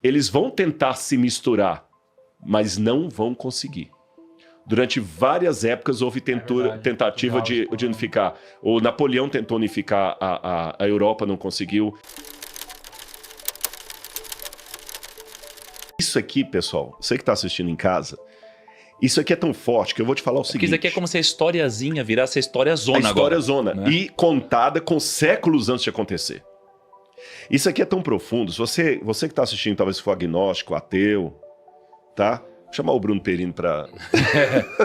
Eles vão tentar se misturar, mas não vão conseguir. Durante várias épocas houve tentativa de unificar. O Napoleão tentou unificar a Europa, não conseguiu. Isso aqui, pessoal, você que está assistindo em casa, isso aqui é tão forte que eu vou te falar o seguinte. Isso aqui é como se a historiazinha virasse a história zona agora. A história zona, né? E contada com séculos antes de acontecer. Isso aqui é tão profundo. Você que está assistindo, talvez for agnóstico, ateu, tá? Vou chamar o Bruno Perini para...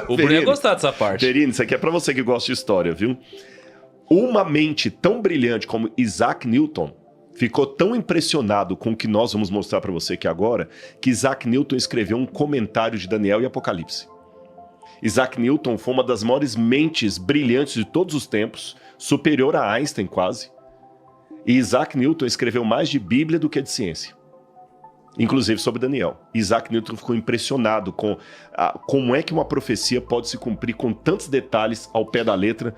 O Bruno ia gostar dessa parte. Perini, isso aqui é para você que gosta de história, viu? Uma mente tão brilhante como Isaac Newton ficou tão impressionado com o que nós vamos mostrar para você aqui agora, que Isaac Newton escreveu um comentário de Daniel e Apocalipse. Isaac Newton foi uma das maiores mentes brilhantes de todos os tempos, superior a Einstein quase. E Isaac Newton escreveu mais de Bíblia do que de ciência. Inclusive sobre Daniel. Isaac Newton ficou impressionado com como é que uma profecia pode se cumprir com tantos detalhes ao pé da letra.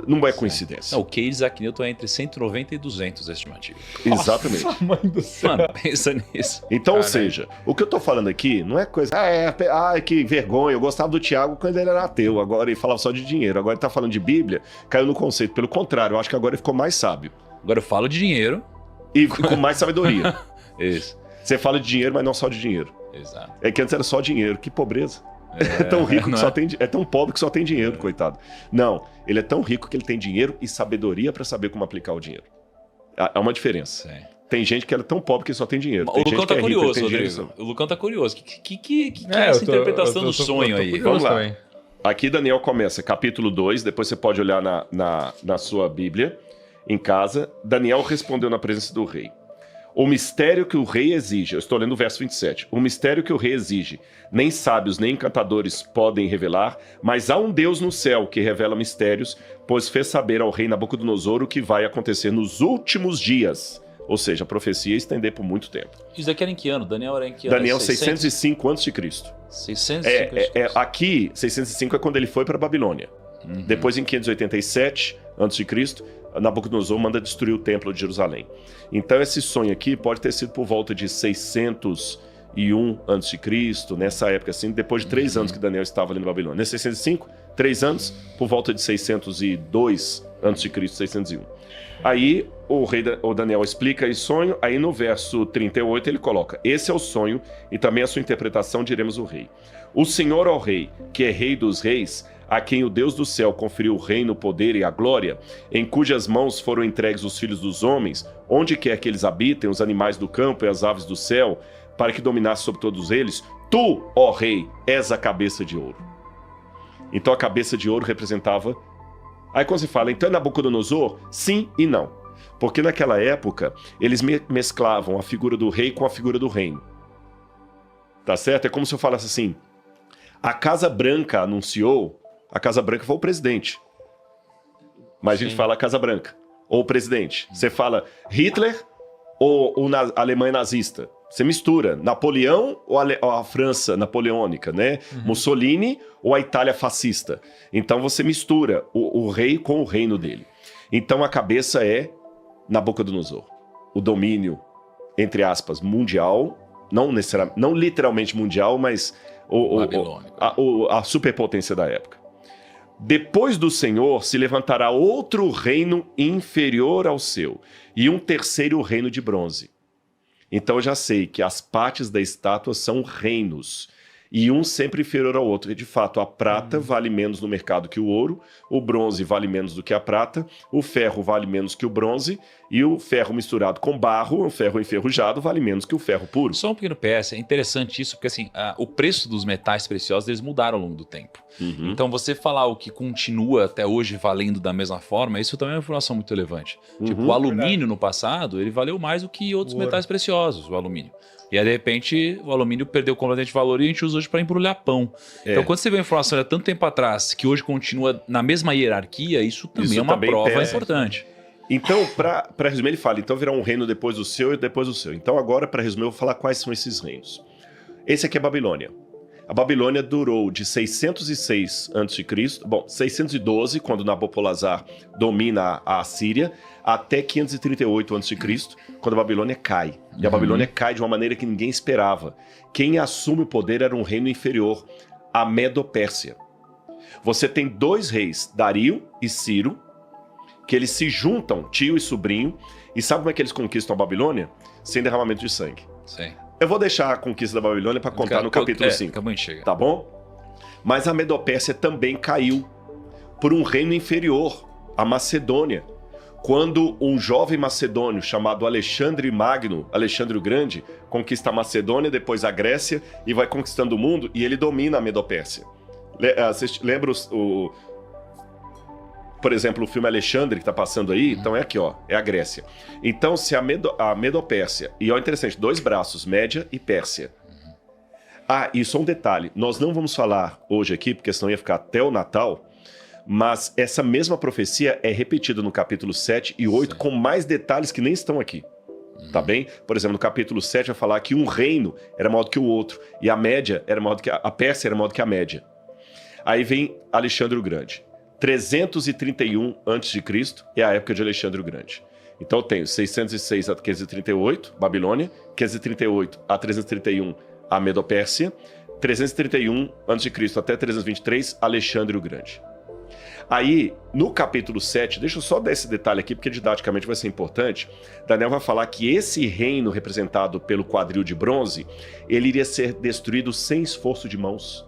Não é coincidência. Não, o QI de Isaac Newton é entre 190 e 200, estimativa. Exatamente. Nossa, mãe do céu. Mano, pensa nisso. Então, ou seja, o que eu tô falando aqui não é coisa... que vergonha, eu gostava do Tiago quando ele era ateu, agora ele falava só de dinheiro, agora ele tá falando de Bíblia, caiu no conceito. Pelo contrário, eu acho que agora ele ficou mais sábio. Agora eu falo de dinheiro. E com mais sabedoria. Isso. Você fala de dinheiro, mas não só de dinheiro. Exato. É que antes era só dinheiro, que pobreza. É tão rico que só tem... É tão pobre que só tem dinheiro, coitado. Não, ele é tão rico que ele tem dinheiro e sabedoria para saber como aplicar o dinheiro. Há uma diferença. Sim. Tem gente que é tão pobre que só tem dinheiro. O Lucão tá curioso, Rodrigo. Dinheiro. O Lucão tá curioso. Que é essa interpretação do sonho aí? Vamos lá. Também. Aqui Daniel começa, capítulo 2, depois você pode olhar na sua Bíblia, em casa. Daniel respondeu na presença do rei. O mistério que o rei exige, eu estou lendo o verso 27, o mistério que o rei exige, nem sábios nem encantadores podem revelar, mas há um Deus no céu que revela mistérios, pois fez saber ao rei Nabucodonosor o que vai acontecer nos últimos dias. Ou seja, a profecia ia estender por muito tempo. Isso daqui era em que ano? Daniel era em que ano? Daniel 605 a.C. 605 a.C. Aqui, 605 é quando ele foi para a Babilônia. Uhum. Depois, em 587 a.C., Nabucodonosor manda destruir o templo de Jerusalém. Então esse sonho aqui pode ter sido por volta de 601 a.C., nessa época assim, depois de 3 anos que Daniel estava ali na Babilônia. Nesse 605, 3 anos, por volta de 602 a.C., 601. Aí o Daniel explica esse sonho, aí no verso 38 ele coloca: esse é o sonho e também a sua interpretação, diremos o rei. O Senhor, ó rei, que é rei dos reis, a quem o Deus do céu conferiu o reino, o poder e a glória, em cujas mãos foram entregues os filhos dos homens, onde quer que eles habitem, os animais do campo e as aves do céu, para que dominasse sobre todos eles, tu, ó rei, és a cabeça de ouro. Então a cabeça de ouro representava... Aí quando se fala, então é Nabucodonosor? Sim e não. Porque naquela época, eles mesclavam a figura do rei com a figura do reino. Tá certo? É como se eu falasse assim, a Casa Branca anunciou... A Casa Branca foi o presidente. Mas a gente fala Casa Branca. Ou o presidente. Você fala Hitler ou a Alemanha nazista. Você mistura Napoleão ou a França napoleônica, né? Uhum. Mussolini ou a Itália fascista. Então você mistura o rei com o reino dele. Então a cabeça é Nabucodonosor. O domínio, entre aspas, mundial. Não literalmente mundial, mas a superpotência da época. Depois do Senhor se levantará outro reino inferior ao seu, e um terceiro reino de bronze. Então eu já sei que as partes da estátua são reinos, e um sempre inferior ao outro. E de fato, a prata vale menos no mercado que o ouro, o bronze vale menos do que a prata, o ferro vale menos que o bronze, e o ferro misturado com barro, o ferro enferrujado, vale menos que o ferro puro. Só um pequeno PS, é interessante isso, porque assim, o preço dos metais preciosos, eles mudaram ao longo do tempo. Uhum. Então você falar o que continua até hoje valendo da mesma forma, isso também é uma informação muito relevante. Uhum. Tipo, o alumínio no passado, ele valeu mais do que outros metais preciosos, o alumínio. E aí, de repente, o alumínio perdeu completamente valor e a gente usa hoje para embrulhar pão. Então, quando você vê a informação há tanto tempo atrás, que hoje continua na mesma hierarquia, isso também é uma prova importante. Então, para resumir, ele fala, então virá um reino depois do seu e depois do seu. Então agora, para resumir, eu vou falar quais são esses reinos. Esse aqui é Babilônia. A Babilônia durou de 606 a.C., 612, quando Nabopolassar domina a Assíria, até 538 a.C., quando a Babilônia cai. E a Babilônia cai de uma maneira que ninguém esperava. Quem assume o poder era um reino inferior, a Medo-Pérsia. Você tem 2 reis, Dario e Ciro, que eles se juntam, tio e sobrinho, e sabe como é que eles conquistam a Babilônia? Sem derramamento de sangue. Sim. Eu vou deixar a conquista da Babilônia para contar no capítulo 5. Acabou de chegar. Tá bom? Mas a Medo-Pérsia também caiu por um reino inferior, a Macedônia. Quando um jovem macedônio chamado Alexandre Magno, Alexandre o Grande, conquista a Macedônia, depois a Grécia e vai conquistando o mundo, e ele domina a Medo-Pérsia. Lembra por exemplo, o filme Alexandre que tá passando aí? Então é aqui, ó, é a Grécia. Então, se a Medo-Pérsia, e ó, interessante, 2 braços, Média e Pérsia. E só um detalhe, nós não vamos falar hoje aqui, porque senão ia ficar até o Natal, mas essa mesma profecia é repetida no capítulo 7 e 8, com mais detalhes que nem estão aqui. Tá bem? Por exemplo, no capítulo 7 vai falar que um reino era maior do que o outro, e a Média era maior do que a Pérsia era maior do que a Média. Aí vem Alexandre o Grande. 331 a.C. é a época de Alexandre o Grande. Então eu tenho 606 a 538, Babilônia, 538 a 331, a Medo-Pérsia, 331 a.C. até 323, Alexandre o Grande. Aí, no capítulo 7, deixa eu só dar esse detalhe aqui, porque didaticamente vai ser importante. Daniel vai falar que esse reino representado pelo quadril de bronze, ele iria ser destruído sem esforço de mãos.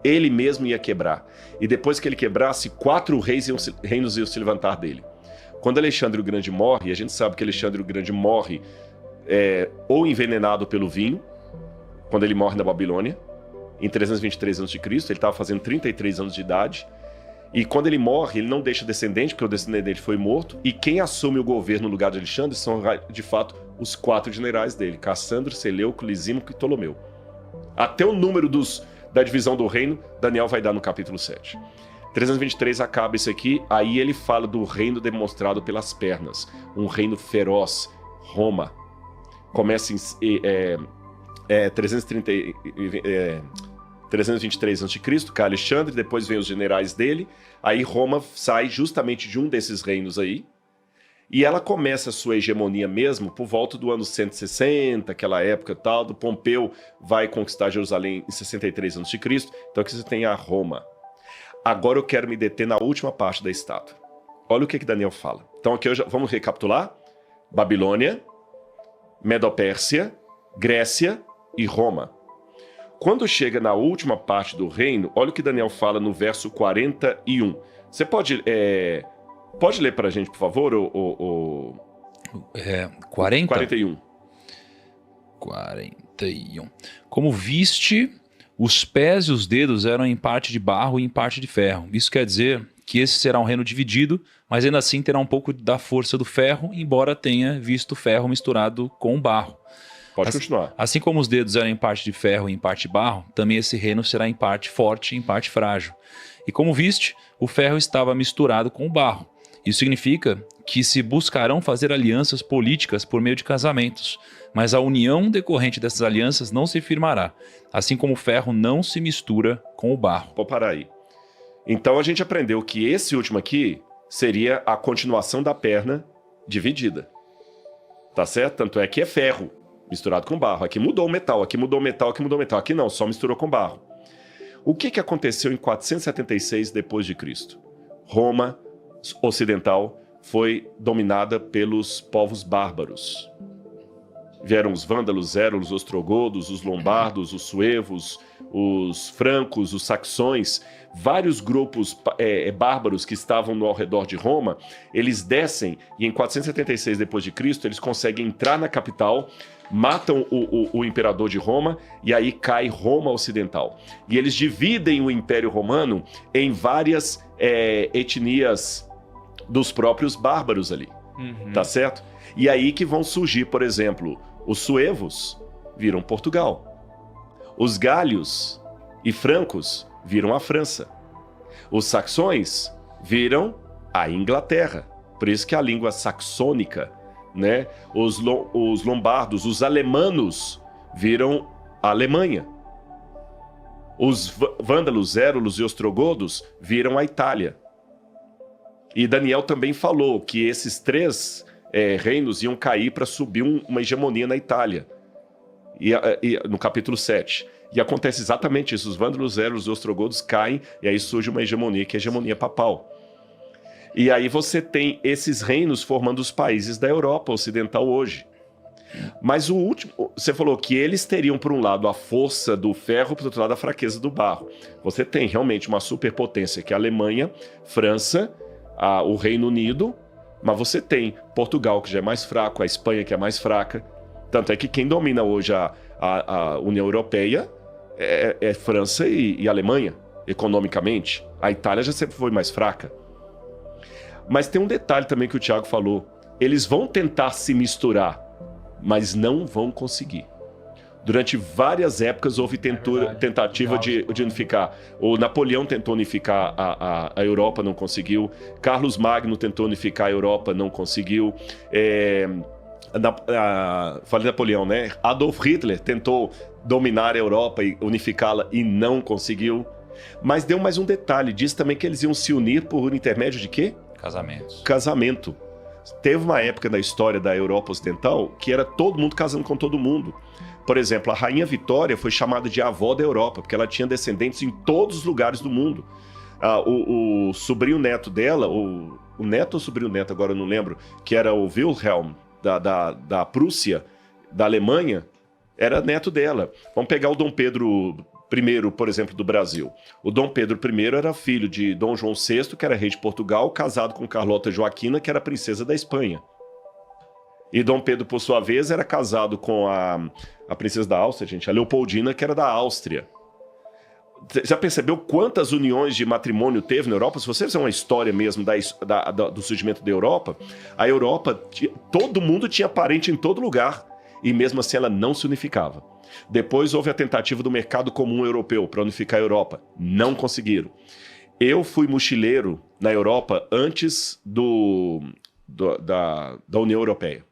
Ele mesmo ia quebrar. E depois que ele quebrasse, 4 reinos iam se levantar dele. Quando Alexandre o Grande morre, e a gente sabe que Alexandre o Grande morre ou envenenado pelo vinho, quando ele morre na Babilônia, em 323 a.C., ele estava fazendo 33 anos de idade, e quando ele morre, ele não deixa descendente, porque o descendente dele foi morto, e quem assume o governo no lugar de Alexandre são, de fato, os 4 generais dele, Cassandro, Seleuco, Lisímaco e Ptolomeu. Até o número da divisão do reino, Daniel vai dar no capítulo 7. 323 acaba isso aqui, aí ele fala do reino demonstrado pelas pernas, um reino feroz, Roma. Começa em 323 a.C., que é Alexandre, depois vem os generais dele, aí Roma sai justamente de um desses reinos aí, e ela começa a sua hegemonia mesmo por volta do ano 160, aquela época tal, do Pompeu vai conquistar Jerusalém em 63 a.C., então aqui você tem a Roma. Agora eu quero me deter na última parte da estátua. Olha o que Daniel fala. Então aqui vamos recapitular. Babilônia, Medo-Pérsia, Grécia e Roma. Quando chega na última parte do reino, olha o que Daniel fala no verso 41. Você pode ler para a gente, por favor, 40? 41. 41. Como viste, os pés e os dedos eram em parte de barro e em parte de ferro. Isso quer dizer que esse será um reino dividido, mas ainda assim terá um pouco da força do ferro, embora tenha visto ferro misturado com barro. Pode continuar. Assim como os dedos eram em parte de ferro e em parte de barro, também esse reino será em parte forte e em parte frágil. E como viste, o ferro estava misturado com o barro. Isso significa que se buscarão fazer alianças políticas por meio de casamentos, mas a união decorrente dessas alianças não se firmará, assim como o ferro não se mistura com o barro. Vou parar aí. Então a gente aprendeu que esse último aqui seria a continuação da perna dividida. Tá certo? Tanto é que é ferro misturado com barro. Aqui mudou o metal, aqui mudou o metal, aqui mudou o metal. Aqui não, só misturou com barro. O que aconteceu em 476 depois de Cristo? Roma ocidental foi dominada pelos povos bárbaros. Vieram os vândalos, érulos, os ostrogodos, os lombardos, os suevos, os francos, os saxões, vários grupos bárbaros que estavam ao redor de Roma. Eles descem e em 476 depois de Cristo eles conseguem entrar na capital, matam o imperador de Roma e aí cai Roma ocidental. E eles dividem o Império Romano em várias etnias dos próprios bárbaros ali, tá certo? E aí que vão surgir, por exemplo, os suevos viram Portugal, os gálios e francos viram a França, os saxões viram a Inglaterra, por isso que a língua saxônica, né? Os lombardos, os alemanos viram a Alemanha. Os vândalos, érulos e ostrogodos viram a Itália. E Daniel também falou que esses 3 reinos iam cair para subir uma hegemonia na Itália. E no capítulo 7. E acontece exatamente isso. Os vândalos, érulos e ostrogodos caem e aí surge uma hegemonia, que é a hegemonia papal. E aí você tem esses reinos formando os países da Europa Ocidental hoje. Mas o último, você falou que eles teriam, por um lado, a força do ferro, por outro lado, a fraqueza do barro. Você tem realmente uma superpotência, que é a Alemanha, França, o Reino Unido, mas você tem Portugal, que já é mais fraco, a Espanha, que é mais fraca. Tanto é que quem domina hoje a União Europeia é França e Alemanha, economicamente. A Itália já sempre foi mais fraca. Mas tem um detalhe também que o Tiago falou. Eles vão tentar se misturar, mas não vão conseguir. Durante várias épocas houve tentativa de unificar. O Napoleão tentou unificar a Europa, não conseguiu. Carlos Magno tentou unificar a Europa, não conseguiu. Falei Napoleão, né? Adolf Hitler tentou dominar a Europa e unificá-la e não conseguiu. Mas deu mais um detalhe. Diz também que eles iam se unir por intermédio de quê? Casamento. Teve uma época na história da Europa Ocidental que era todo mundo casando com todo mundo. Por exemplo, a Rainha Vitória foi chamada de avó da Europa, porque ela tinha descendentes em todos os lugares do mundo. O sobrinho neto dela, o neto ou sobrinho neto, agora eu não lembro, que era o Wilhelm, da Prússia, da Alemanha, era neto dela. Vamos pegar o Dom Pedro I, por exemplo, do Brasil. O Dom Pedro I era filho de Dom João VI, que era rei de Portugal, casado com Carlota Joaquina, que era princesa da Espanha. E Dom Pedro, por sua vez, era casado com a princesa da Áustria, gente, a Leopoldina, que era da Áustria. Já percebeu quantas uniões de matrimônio teve na Europa? Se você fizer uma história mesmo do surgimento da Europa, a Europa, todo mundo tinha parente em todo lugar, e mesmo assim ela não se unificava. Depois houve a tentativa do mercado comum europeu para unificar a Europa. Não conseguiram. Eu fui mochileiro na Europa antes da União Europeia.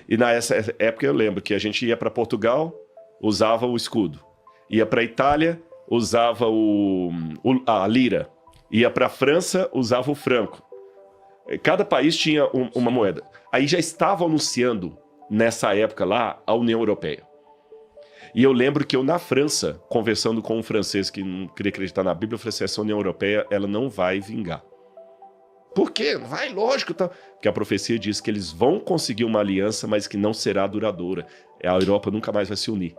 E nessa época eu lembro que a gente ia para Portugal, usava o escudo. Ia para a Itália, usava a lira. Ia para a França, usava o franco. Cada país tinha uma moeda. Aí já estavam anunciando, nessa época lá, a União Europeia. E eu lembro que eu, na França, conversando com um francês que não queria acreditar na Bíblia, eu falei assim, essa União Europeia, ela não vai vingar. Por quê? Vai, lógico. Tá. Porque a profecia diz que eles vão conseguir uma aliança, mas que não será duradoura. A Europa nunca mais vai se unir.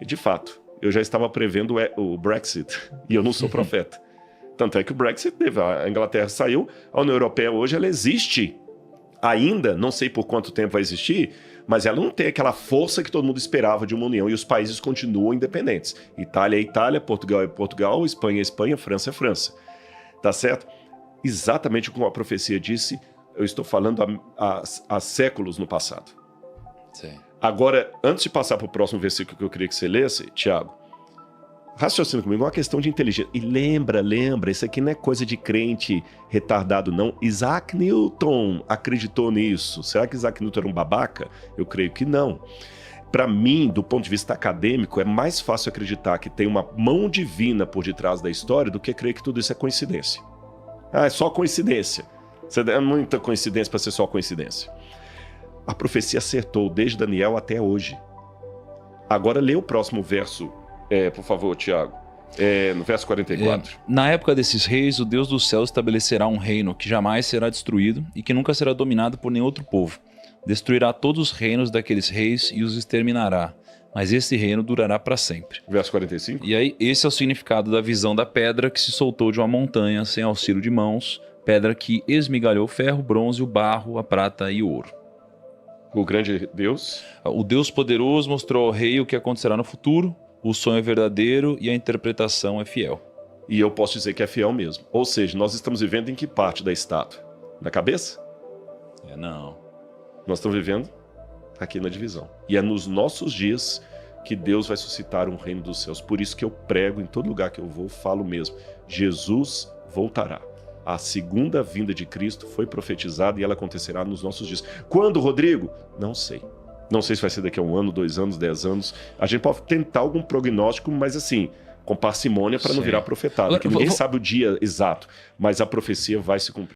E, de fato, eu já estava prevendo o Brexit, e eu não sou profeta. Tanto é que o Brexit teve, a Inglaterra saiu, a União Europeia hoje, ela existe ainda, não sei por quanto tempo vai existir, mas ela não tem aquela força que todo mundo esperava de uma união, e os países continuam independentes. Itália é Itália, Portugal é Portugal, Espanha é Espanha, França é França. Tá certo? Exatamente como a profecia disse, eu estou falando há séculos no passado. Sim. Agora, antes de passar para o próximo versículo que eu queria que você lesse, Tiago, raciocina comigo, é uma questão de inteligência. E lembra, isso aqui não é coisa de crente retardado, não. Isaac Newton acreditou nisso. Será que Isaac Newton era um babaca? Eu creio que não. Para mim, do ponto de vista acadêmico, é mais fácil acreditar que tem uma mão divina por detrás da história do que crer que tudo isso é coincidência. É só coincidência. É muita coincidência para ser só coincidência. A profecia acertou desde Daniel até hoje. Agora lê o próximo verso, por favor, Tiago. No verso 44. Na época desses reis, o Deus do céu estabelecerá um reino que jamais será destruído e que nunca será dominado por nenhum outro povo. Destruirá todos os reinos daqueles reis e os exterminará. Mas esse reino durará para sempre. Verso 45. E aí, esse é o significado da visão da pedra que se soltou de uma montanha sem auxílio de mãos, pedra que esmigalhou o ferro, bronze, o barro, a prata e o ouro. O grande Deus. O Deus poderoso mostrou ao rei o que acontecerá no futuro, o sonho é verdadeiro e a interpretação é fiel. E eu posso dizer que é fiel mesmo. Ou seja, nós estamos vivendo em que parte da estátua? Na cabeça? Não. Nós estamos vivendo aqui na divisão. E é nos nossos dias que Deus vai suscitar um reino dos céus. Por isso que eu prego em todo lugar que eu vou, falo mesmo. Jesus voltará. A segunda vinda de Cristo foi profetizada e ela acontecerá nos nossos dias. Quando, Rodrigo? Não sei. Não sei se vai ser daqui a 1 ano, 2 anos, 10 anos. A gente pode tentar algum prognóstico, mas assim, com parcimônia para não virar profetada. Porque ninguém sabe o dia exato, mas a profecia vai se cumprir.